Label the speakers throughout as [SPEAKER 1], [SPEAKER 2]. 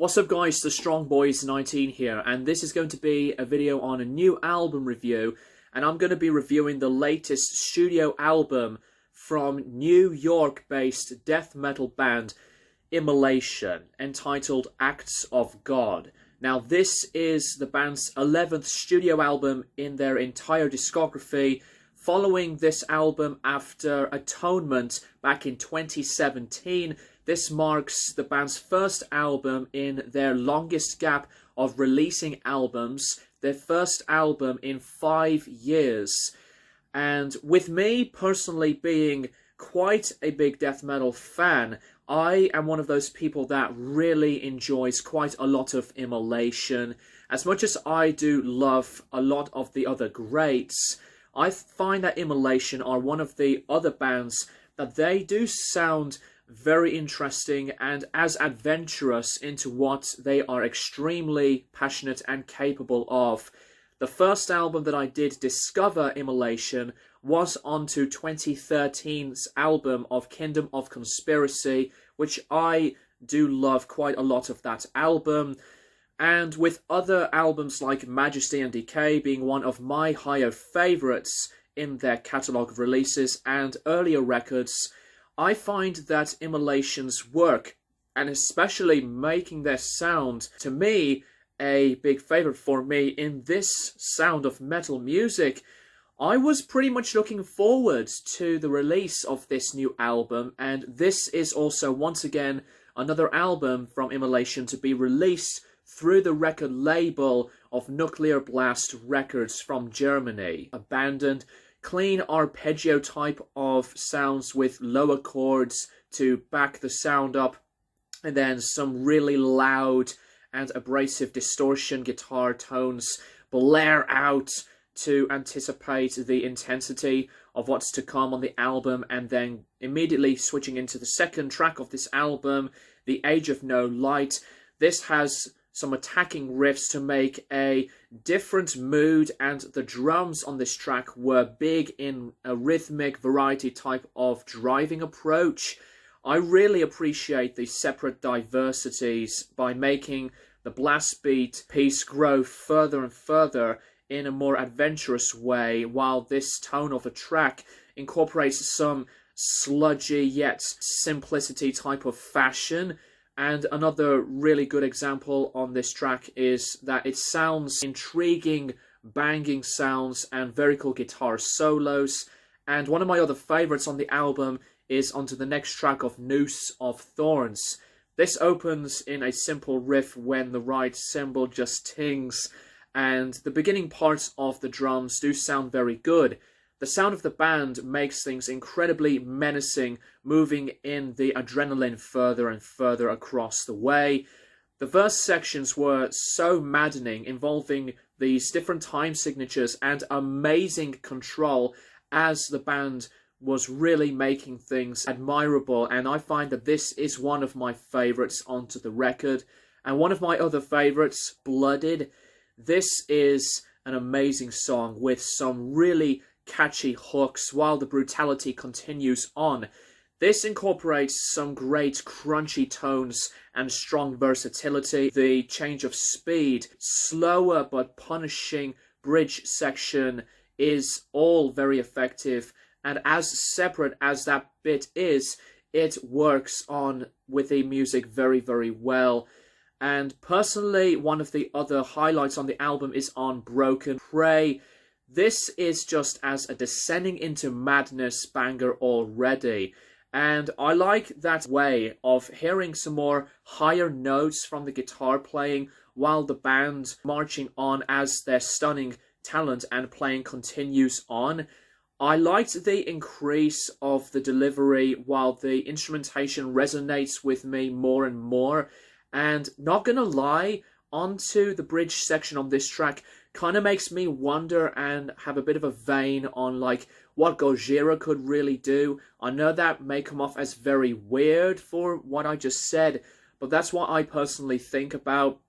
[SPEAKER 1] What's up guys, the Strong Boys 19 here, and this is going to be a video on a new album review, and I'm going to be reviewing the latest studio album from New York-based death metal band Immolation, entitled Acts of God. Now this is the band's 11th studio album in their entire discography, following this album after Atonement back in 2017. This marks the band's first album in their longest gap of releasing albums, their first album in 5 years. And with me personally being quite a big death metal fan, I am one of those people that really enjoys quite a lot of Immolation. As much as I do love a lot of the other greats, I find that Immolation are one of the other bands that they do sound very interesting and as adventurous into what they are extremely passionate and capable of. The first album that I did discover Immolation was onto 2013's album of Kingdom of Conspiracy, which I do love quite a lot of that album. And with other albums like Majesty and Decay being one of my higher favourites in their catalogue of releases and earlier records, I find that Immolation's work, and especially making their sound, to me, a big favourite for me in this sound of metal music. I was pretty much looking forward to the release of this new album, and this is also once again another album from Immolation to be released through the record label of Nuclear Blast Records from Germany. Abandoned, clean arpeggio type of sounds with lower chords to back the sound up, and then some really loud and abrasive distortion guitar tones blare out to anticipate the intensity of what's to come on the album, and then immediately switching into the second track of this album, The Age of No Light. This has some attacking riffs to make a different mood, and the drums on this track were big in a rhythmic variety type of driving approach. I really appreciate the separate diversities by making the blast beat piece grow further and further in a more adventurous way, while this tone of a track incorporates some sludgy yet simplicity type of fashion. And another really good example on this track is that it sounds intriguing, banging sounds and very cool guitar solos. And one of my other favourites on the album is onto the next track of Noose of Thorns. This opens in a simple riff when the right cymbal just tings, and the beginning parts of the drums do sound very good. The sound of the band makes things incredibly menacing, moving in the adrenaline further and further across the way. The verse sections were so maddening, involving these different time signatures and amazing control as the band was really making things admirable, and I find that this is one of my favourites onto the record. And one of my other favourites, Blooded. This is an amazing song with some really catchy hooks while the brutality continues on. This incorporates some great crunchy tones and strong versatility. The change of speed, slower but punishing bridge section is all very effective, and as separate as that bit is, it works on with the music very, very well. And personally, one of the other highlights on the album is Unbroken Pray. This is just as a descending into madness banger already, and I like that way of hearing some more higher notes from the guitar playing while the band marching on as their stunning talent and playing continues on. I liked the increase of the delivery while the instrumentation resonates with me more and more, and not gonna lie, onto the bridge section on this track kind of makes me wonder and have a bit of a vein on like what Gojira could really do. I know that may come off as very weird for what I just said, but that's what I personally think about.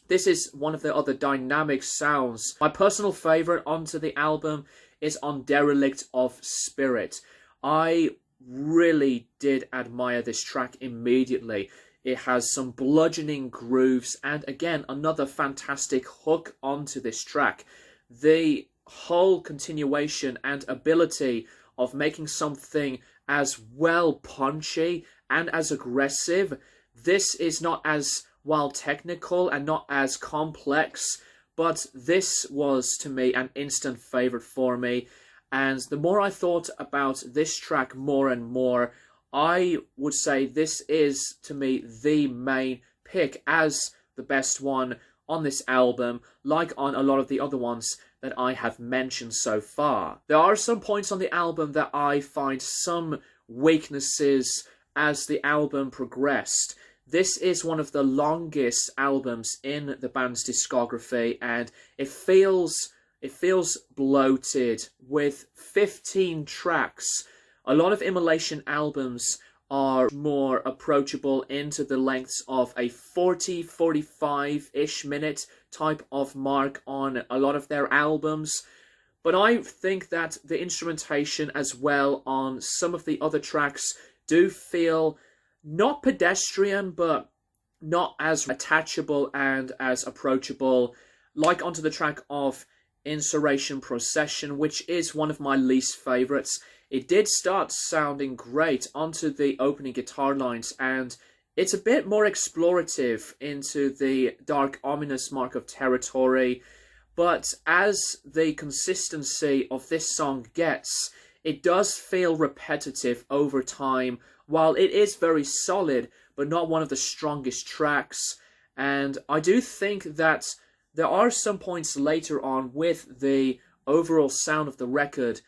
[SPEAKER 1] This is one of the other dynamic sounds. My personal favourite onto the album is on Derelict of Spirit. I really did admire this track immediately. It has some bludgeoning grooves, and again, another fantastic hook onto this track. The whole continuation and ability of making something as well punchy and as aggressive. This is not as well technical and not as complex, but this was to me an instant favorite for me. And the more I thought about this track more and more, I would say this is to me the main pick as the best one on this album, like on a lot of the other ones that I have mentioned so far. There are some points on the album that I find some weaknesses as the album progressed. This is one of the longest albums in the band's discography, and it feels bloated with 15 tracks. A lot of Immolation albums are more approachable into the lengths of a 40-45-ish minute type of mark on a lot of their albums. But I think that the instrumentation as well on some of the other tracks do feel not pedestrian, but not as attachable and as approachable, like onto the track of Insurrection Procession, which is one of my least favourites. It did start sounding great onto the opening guitar lines, and it's a bit more explorative into the dark, ominous mark of territory. But as the consistency of this song gets, it does feel repetitive over time. While it is very solid, but not one of the strongest tracks. And I do think that there are some points later on with the overall sound of the record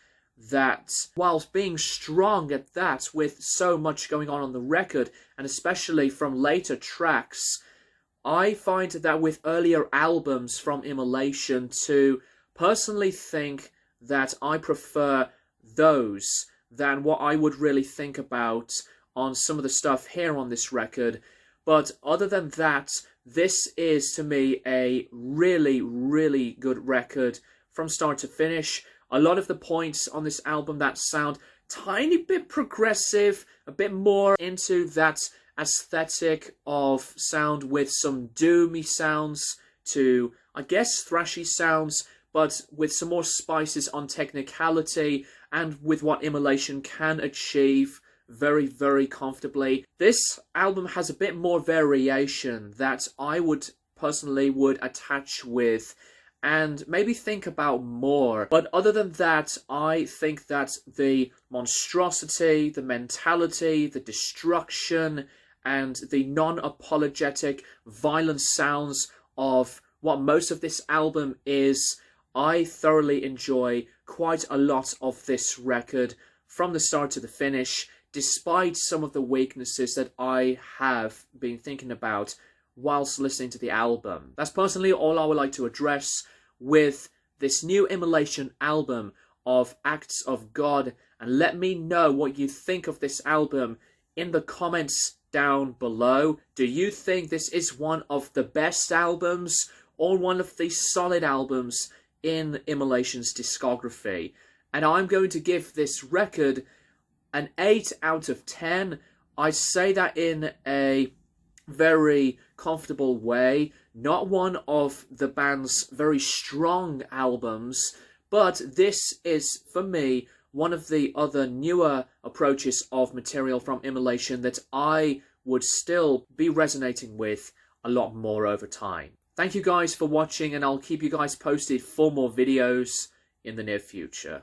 [SPEAKER 1] that, whilst being strong at that, with so much going on the record, and especially from later tracks, I find that with earlier albums from Immolation to personally think that I prefer those than what I would really think about on some of the stuff here on this record. But other than that, this is to me a really, really good record from start to finish. A lot of the points on this album that sound tiny bit progressive, a bit more into that aesthetic of sound with some doomy sounds to, I guess, thrashy sounds, but with some more spices on technicality and with what Immolation can achieve very, very comfortably. This album has a bit more variation that I would personally attach with and maybe think about more. But other than that, I think that the monstrosity, the mentality, the destruction, and the non-apologetic violent sounds of what most of this album is, I thoroughly enjoy quite a lot of this record from the start to the finish, despite some of the weaknesses that I have been thinking about whilst listening to the album. That's personally all I would like to address with this new Immolation album of Acts of God, and let me know what you think of this album in the comments down below. Do you think this is one of the best albums or one of the solid albums in Immolation's discography? And I'm going to give this record an 8 out of 10. I say that in a very comfortable way. Not one of the band's very strong albums, but this is, for me, one of the other newer approaches of material from Immolation that I would still be resonating with a lot more over time. Thank you guys for watching, and I'll keep you guys posted for more videos in the near future.